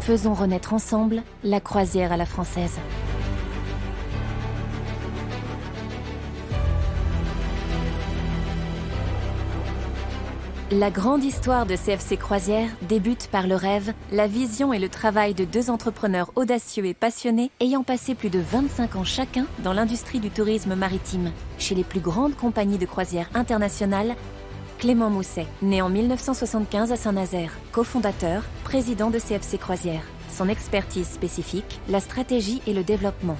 Faisons renaître ensemble la croisière à la française. La grande histoire de CFC Croisières débute par le rêve, la vision et le travail de deux entrepreneurs audacieux et passionnés ayant passé plus de 25 ans chacun dans l'industrie du tourisme maritime. Chez les plus grandes compagnies de croisière internationales, Clément Mousset, né en 1975 à Saint-Nazaire, cofondateur, président de CFC Croisières. Son expertise spécifique, la stratégie et le développement.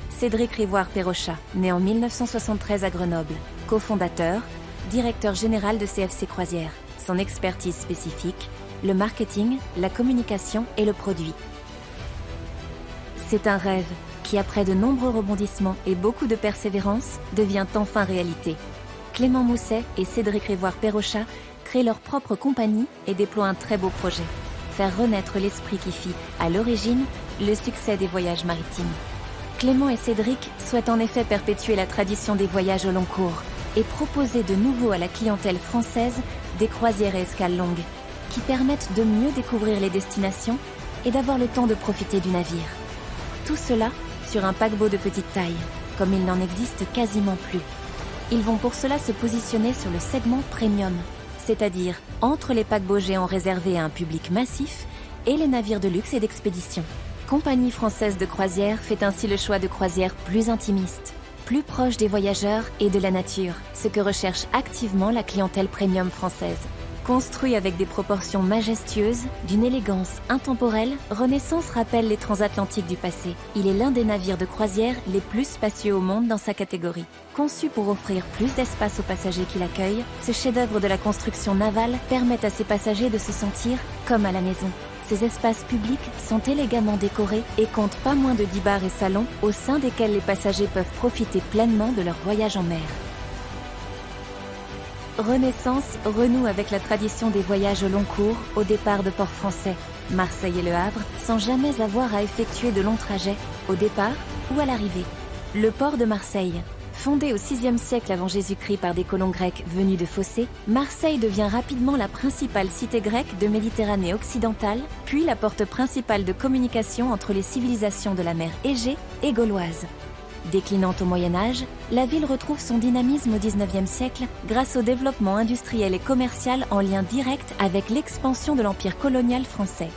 Cédric Rivoire-Perrochat, né en 1973 à Grenoble, cofondateur, directeur général de CFC Croisières. Son expertise spécifique, le marketing, la communication et le produit. C'est un rêve qui, après de nombreux rebondissements et beaucoup de persévérance, devient enfin réalité. Clément Mousset et Cédric Rivoire-Perrochat créent leur propre compagnie et déploient un très beau projet. Faire renaître l'esprit qui fit, à l'origine, le succès des voyages maritimes. Clément et Cédric souhaitent en effet perpétuer la tradition des voyages au long cours et proposer de nouveau à la clientèle française des croisières et escales longues qui permettent de mieux découvrir les destinations et d'avoir le temps de profiter du navire. Tout cela sur un paquebot de petite taille, comme il n'en existe quasiment plus. Ils vont pour cela se positionner sur le segment premium, c'est-à-dire entre les paquebots géants réservés à un public massif et les navires de luxe et d'expédition. Compagnie française de croisière fait ainsi le choix de croisières plus intimistes, plus proches des voyageurs et de la nature, ce que recherche activement la clientèle premium française. Construit avec des proportions majestueuses, d'une élégance intemporelle, Renaissance rappelle les transatlantiques du passé. Il est l'un des navires de croisière les plus spacieux au monde dans sa catégorie. Conçu pour offrir plus d'espace aux passagers qui l'accueillent, ce chef-d'œuvre de la construction navale permet à ses passagers de se sentir comme à la maison. Ces espaces publics sont élégamment décorés et comptent pas moins de 10 bars et salons au sein desquels les passagers peuvent profiter pleinement de leur voyage en mer. Renaissance renoue avec la tradition des voyages au long cours au départ de ports français, Marseille et Le Havre, sans jamais avoir à effectuer de longs trajets, au départ ou à l'arrivée. Le port de Marseille. Fondé au VIe siècle avant Jésus-Christ par des colons grecs venus de Phocée, Marseille devient rapidement la principale cité grecque de Méditerranée occidentale, puis la porte principale de communication entre les civilisations de la mer Égée et gauloise. Déclinante au Moyen-Âge, la ville retrouve son dynamisme au XIXe siècle grâce au développement industriel et commercial en lien direct avec l'expansion de l'empire colonial français.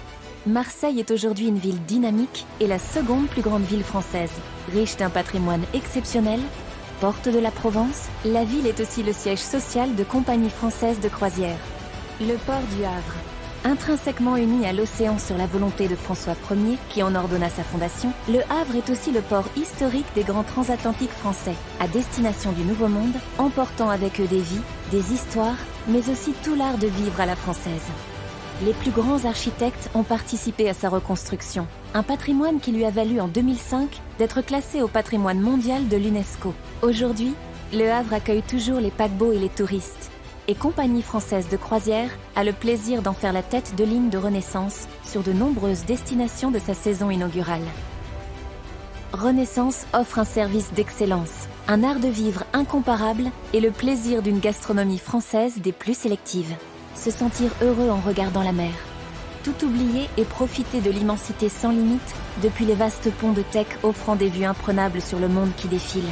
Marseille est aujourd'hui une ville dynamique et la seconde plus grande ville française. Riche d'un patrimoine exceptionnel, porte de la Provence, la ville est aussi le siège social de compagnies françaises de croisière. Le port du Havre. Intrinsèquement uni à l'océan sur la volonté de François Ier, qui en ordonna sa fondation, le Havre est aussi le port historique des grands transatlantiques français, à destination du Nouveau Monde, emportant avec eux des vies, des histoires, mais aussi tout l'art de vivre à la française. Les plus grands architectes ont participé à sa reconstruction, un patrimoine qui lui a valu en 2005 d'être classé au patrimoine mondial de l'UNESCO. Aujourd'hui, le Havre accueille toujours les paquebots et les touristes, et Compagnie française de croisière a le plaisir d'en faire la tête de ligne de Renaissance sur de nombreuses destinations de sa saison inaugurale. Renaissance offre un service d'excellence, un art de vivre incomparable et le plaisir d'une gastronomie française des plus sélectives. Se sentir heureux en regardant la mer. Tout oublier et profiter de l'immensité sans limite depuis les vastes ponts de teck offrant des vues imprenables sur le monde qui défile.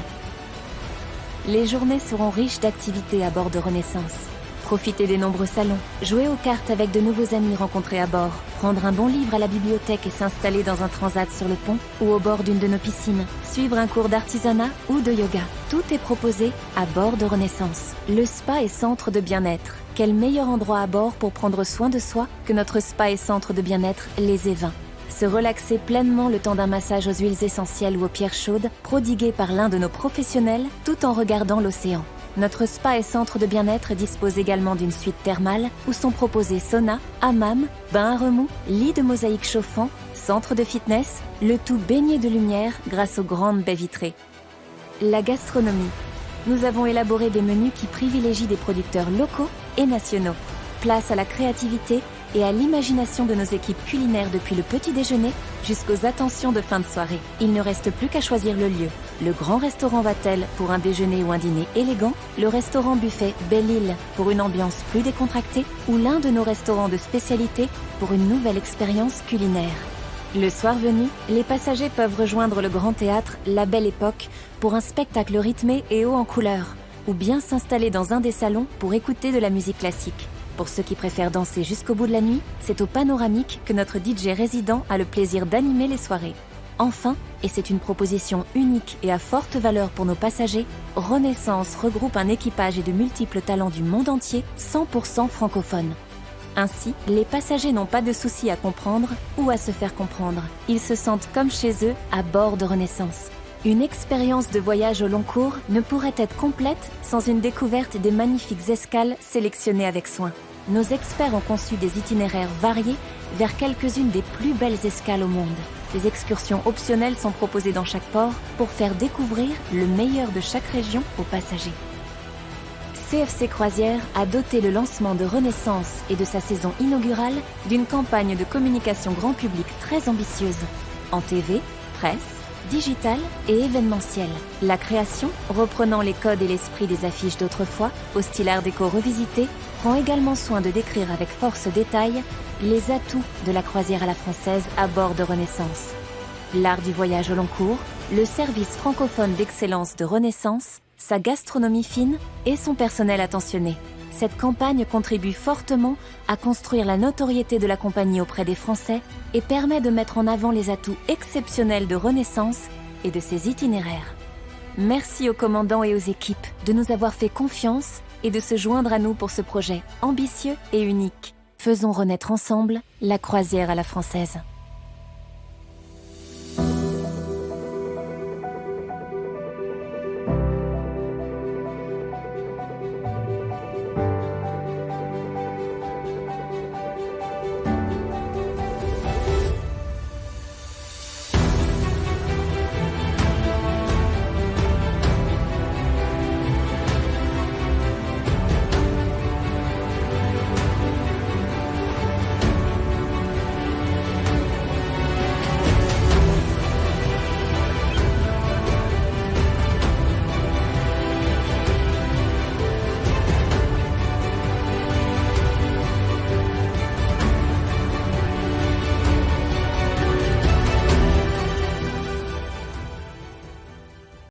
Les journées seront riches d'activités à bord de Renaissance. Profiter des nombreux salons, jouer aux cartes avec de nouveaux amis rencontrés à bord, prendre un bon livre à la bibliothèque et s'installer dans un transat sur le pont ou au bord d'une de nos piscines, suivre un cours d'artisanat ou de yoga. Tout est proposé à bord de Renaissance. Le spa et centre de bien-être. Quel meilleur endroit à bord pour prendre soin de soi que notre spa et centre de bien-être Les Évins. Se relaxer pleinement le temps d'un massage aux huiles essentielles ou aux pierres chaudes, prodigué par l'un de nos professionnels, tout en regardant l'océan. Notre spa et centre de bien-être dispose également d'une suite thermale où sont proposés sauna, hammam, bain à remous, lit de mosaïque chauffant, centre de fitness, le tout baigné de lumière grâce aux grandes baies vitrées. La gastronomie. Nous avons élaboré des menus qui privilégient des producteurs locaux et nationaux. Place à la créativité et à l'imagination de nos équipes culinaires depuis le petit déjeuner jusqu'aux attentions de fin de soirée. Il ne reste plus qu'à choisir le lieu. le grand restaurant Vatel pour un déjeuner ou un dîner élégant, le restaurant buffet Belle-Île pour une ambiance plus décontractée ou l'un de nos restaurants de spécialité pour une nouvelle expérience culinaire. Le soir venu, les passagers peuvent rejoindre le grand théâtre La Belle Époque pour un spectacle rythmé et haut en couleurs, ou bien s'installer dans un des salons pour écouter de la musique classique. Pour ceux qui préfèrent danser jusqu'au bout de la nuit, c'est au Panoramique que notre DJ résident a le plaisir d'animer les soirées. Enfin, et c'est une proposition unique et à forte valeur pour nos passagers, Renaissance regroupe un équipage et de multiples talents du monde entier, 100% francophones. Ainsi, les passagers n'ont pas de soucis à comprendre ou à se faire comprendre. Ils se sentent comme chez eux à bord de Renaissance. Une expérience de voyage au long cours ne pourrait être complète sans une découverte des magnifiques escales sélectionnées avec soin. Nos experts ont conçu des itinéraires variés vers quelques-unes des plus belles escales au monde. Des excursions optionnelles sont proposées dans chaque port pour faire découvrir le meilleur de chaque région aux passagers. CFC Croisières a doté le lancement de Renaissance et de sa saison inaugurale d'une campagne de communication grand public très ambitieuse, en TV, presse, digital et événementiel. La création, reprenant les codes et l'esprit des affiches d'autrefois, au style art déco revisité, prend également soin de décrire avec force détail les atouts de la croisière à la française à bord de Renaissance. L'art du voyage au long cours, le service francophone d'excellence de Renaissance, sa gastronomie fine et son personnel attentionné. Cette campagne contribue fortement à construire la notoriété de la compagnie auprès des Français et permet de mettre en avant les atouts exceptionnels de Renaissance et de ses itinéraires. Merci aux commandants et aux équipes de nous avoir fait confiance et de se joindre à nous pour ce projet ambitieux et unique. Faisons renaître ensemble la croisière à la française.